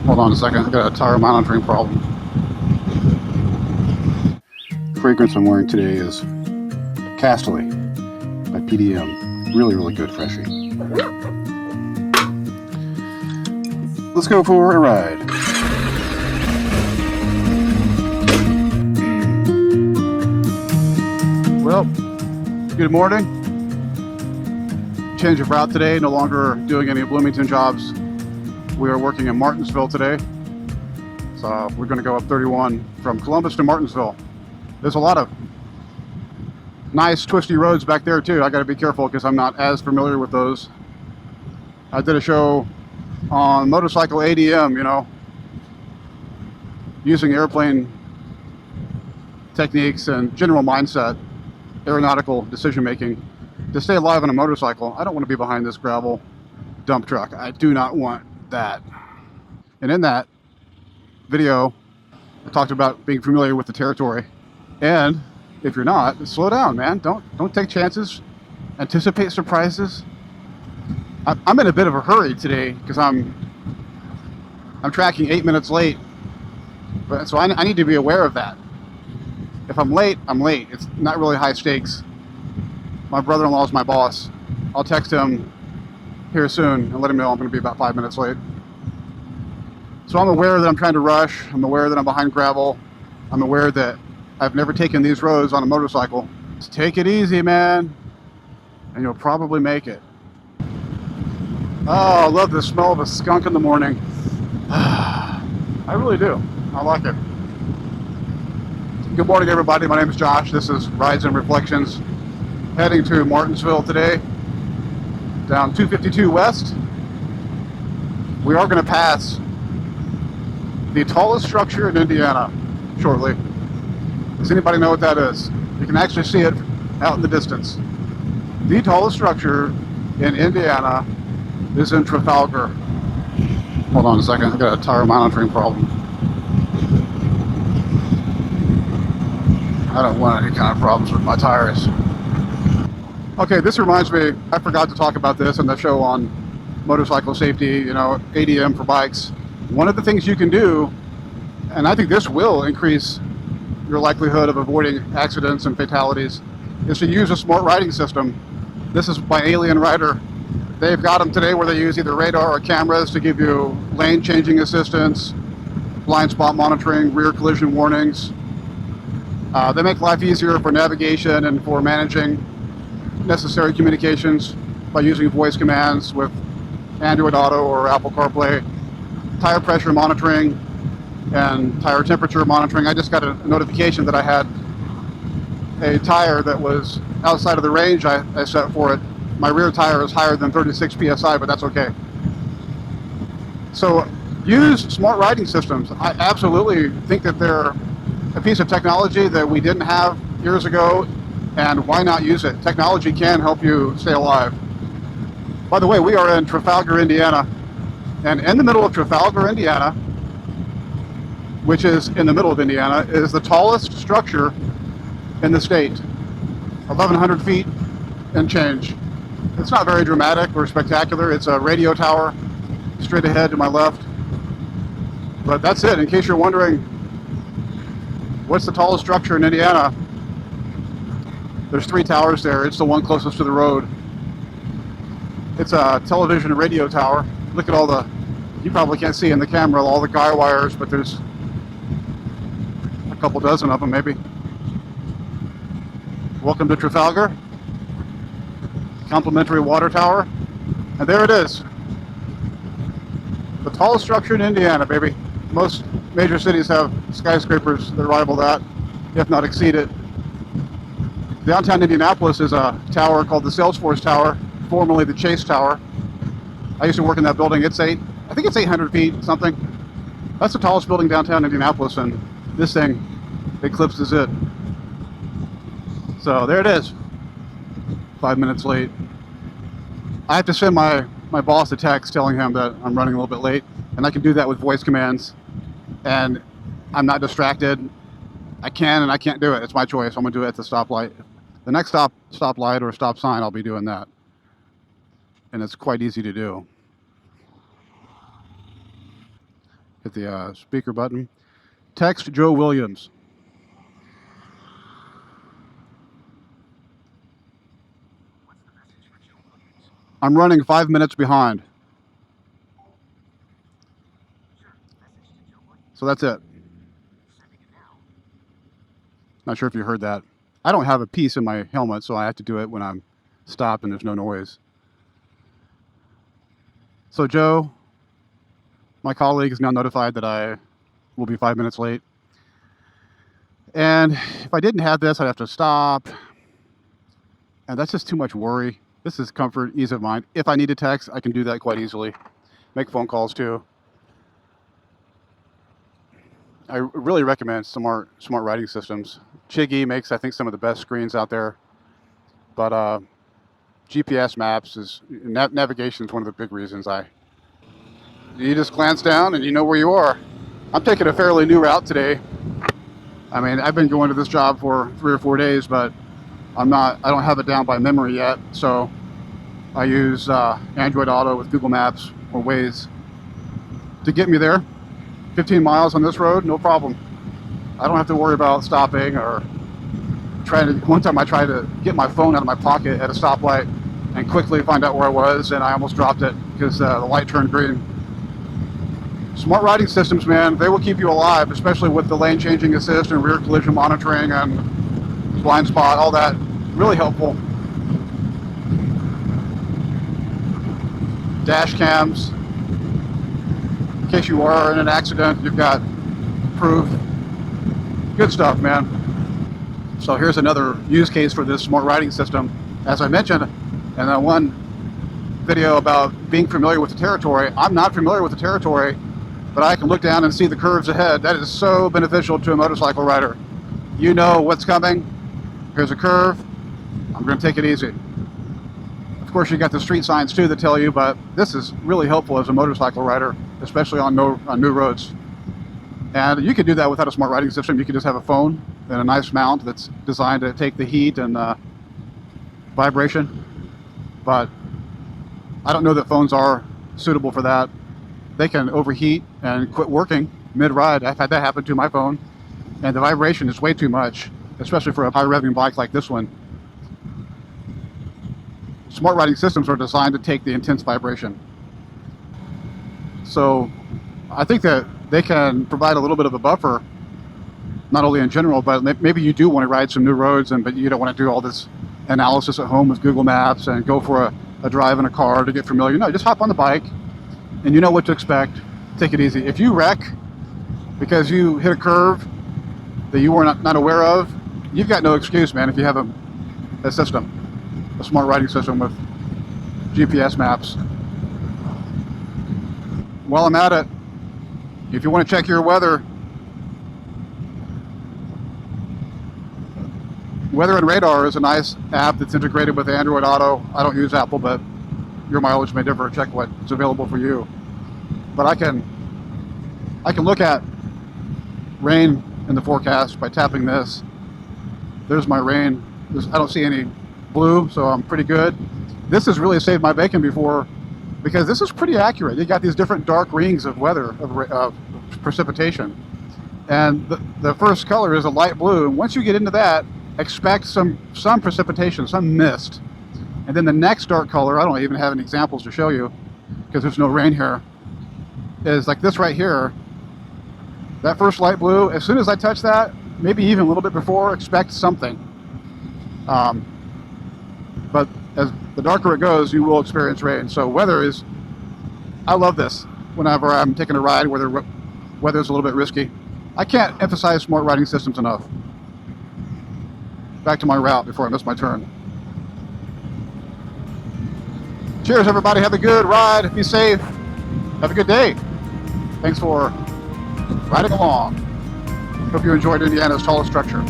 Hold on a second, I got a tire monitoring problem. The fragrance I'm wearing today is Castaway by PDM. Really, really good freshie. Let's go for a ride. Well, good morning. Change of route today, no longer doing any Bloomington jobs. We are working in Martinsville today. So we're going to go up 31 from Columbus to Martinsville. There's a lot of nice twisty roads back there too. I got to be careful because I'm not as familiar with those. I did a show on motorcycle ADM, you know, using airplane techniques and general mindset, aeronautical decision making to stay alive on a motorcycle. I don't want to be behind this gravel dump truck. I do not want that. And in that video, I talked about being familiar with the territory. And if you're not, slow down, man. Don't take chances. Anticipate surprises. I'm in a bit of a hurry today because I'm tracking 8 minutes late. But so I need to be aware of that. If I'm late, I'm late. It's not really high stakes. My brother-in-law is my boss. I'll text him here soon and let him know I'm going to be about 5 minutes late. So I'm aware that I'm trying to rush. I'm aware that I'm behind gravel. I'm aware that I've never taken these roads on a motorcycle. Just take it easy, man, and you'll probably make it. Oh, I love the smell of a skunk in the morning. I really do. I like it. Good morning, everybody. My name is Josh. This is Rides and Reflections. Heading to Martinsville today, down 252 West. We are going to pass the tallest structure in Indiana shortly. Does anybody know what that is? You can actually see it out in the distance. The tallest structure in Indiana is in Trafalgar. Hold on a second, I got a tire monitoring problem. I don't want any kind of problems with my tires. Okay, this reminds me, I forgot to talk about this in the show on motorcycle safety, you know, ADM for bikes. One of the things you can do, and I think this will increase your likelihood of avoiding accidents and fatalities, is to use a smart riding system. This is by Alien Rider. They've got them today where they use either radar or cameras to give you lane changing assistance, blind spot monitoring, rear collision warnings. They make life easier for navigation and for managing necessary communications by using voice commands with Android Auto or Apple CarPlay. Tire pressure monitoring and tire temperature monitoring. I just got a notification that I had a tire that was outside of the range I set for it. My rear tire is higher than 36 psi, but that's okay. So use smart riding systems. I absolutely think that they're a piece of technology that we didn't have years ago, and why not use it? Technology can help you stay alive. By the way, we are in Trafalgar, Indiana, and in the middle of Trafalgar, Indiana, which is in the middle of Indiana, is the tallest structure in the state. 1,100 feet and change. It's not very dramatic or spectacular. It's a radio tower straight ahead to my left. But that's it. In case you're wondering, what's the tallest structure in Indiana? There's 3 towers there. It's the one closest to the road. It's a television and radio tower. Look at all the, you probably can't see in the camera, all the guy wires, but there's a couple dozen of them maybe. Welcome to Trafalgar. Complimentary water tower. And there it is. The tallest structure in Indiana, baby. Most major cities have skyscrapers that rival that, if not exceed it. Downtown Indianapolis is a tower called the Salesforce Tower, formerly the Chase Tower. I used to work in that building. I think it's 800 feet, something. That's the tallest building downtown Indianapolis, and this thing eclipses it. So there it is. 5 minutes late. I have to send my boss a text telling him that I'm running a little bit late, and I can do that with voice commands, and I'm not distracted. I can and I can't do it. It's my choice. I'm going to do it at the stoplight. The next stoplight or stop sign, I'll be doing that. And it's quite easy to do. Hit the speaker button. Text Joe Williams. I'm running 5 minutes behind. So that's it. Not sure if you heard that. I don't have a piece in my helmet, so I have to do it when I'm stopped and there's no noise. So Joe, my colleague, is now notified that I will be 5 minutes late. And if I didn't have this, I'd have to stop. And that's just too much worry. This is comfort, ease of mind. If I need to text, I can do that quite easily. Make phone calls too. I really recommend smart riding systems. Chiggy makes, I think, some of the best screens out there. But GPS maps is navigation is one of the big reasons you just glance down and you know where you are. I'm taking a fairly new route today. I mean, I've been going to this job for 3 or 4 days, but I don't have it down by memory yet. So I use Android Auto with Google Maps or Waze to get me there. 15 miles on this road, no problem. I don't have to worry about stopping or one time I tried to get my phone out of my pocket at a stoplight and quickly find out where I was, and I almost dropped it because the light turned green. Smart riding systems, man, they will keep you alive, especially with the lane changing assist and rear collision monitoring and blind spot, all that. Really helpful. Dash cams. In case you are in an accident, you've got proof. Good stuff, man. So here's another use case for this smart riding system. As I mentioned in that one video about being familiar with the territory, I'm not familiar with the territory, but I can look down and see the curves ahead. That is so beneficial to a motorcycle rider. You know what's coming. Here's a curve. I'm going to take it easy. Of course, you got the street signs too that tell you, but this is really helpful as a motorcycle rider, especially on new roads. And you could do that without a smart riding system. You could just have a phone and a nice mount that's designed to take the heat and vibration. But I don't know that phones are suitable for that. They can overheat and quit working mid-ride. I've had that happen to my phone, and the vibration is way too much, especially for a high-revving bike like this one. Smart riding systems are designed to take the intense vibration. So I think that they can provide a little bit of a buffer, not only in general, but maybe you do want to ride some new roads, but you don't want to do all this analysis at home with Google Maps and go for a drive in a car to get familiar. No, just hop on the bike and you know what to expect. Take it easy. If you wreck because you hit a curve that you were not aware of, you've got no excuse, man, if you have a system, a smart riding system with GPS maps. While I'm at it, if you want to check your weather, Weather and Radar is a nice app that's integrated with Android Auto. I don't use Apple, but your mileage may differ. Check what's available for you. But I can look at rain in the forecast by tapping this. There's my rain. I don't see any blue, so I'm pretty good. This has really saved my bacon before, because this is pretty accurate. You got these different dark rings of weather, of precipitation. And the first color is a light blue. And once you get into that, expect some precipitation, some mist. And then the next dark color, I don't even have any examples to show you because there's no rain here, is like this right here. That first light blue, as soon as I touch that, maybe even a little bit before, expect something. But as the darker it goes, you will experience rain. So I love this whenever I'm taking a ride where the weather's a little bit risky. I can't emphasize smart riding systems enough. Back to my route before I miss my turn. Cheers, everybody. Have a good ride. Be safe. Have a good day. Thanks for riding along. Hope you enjoyed Indiana's tallest structure.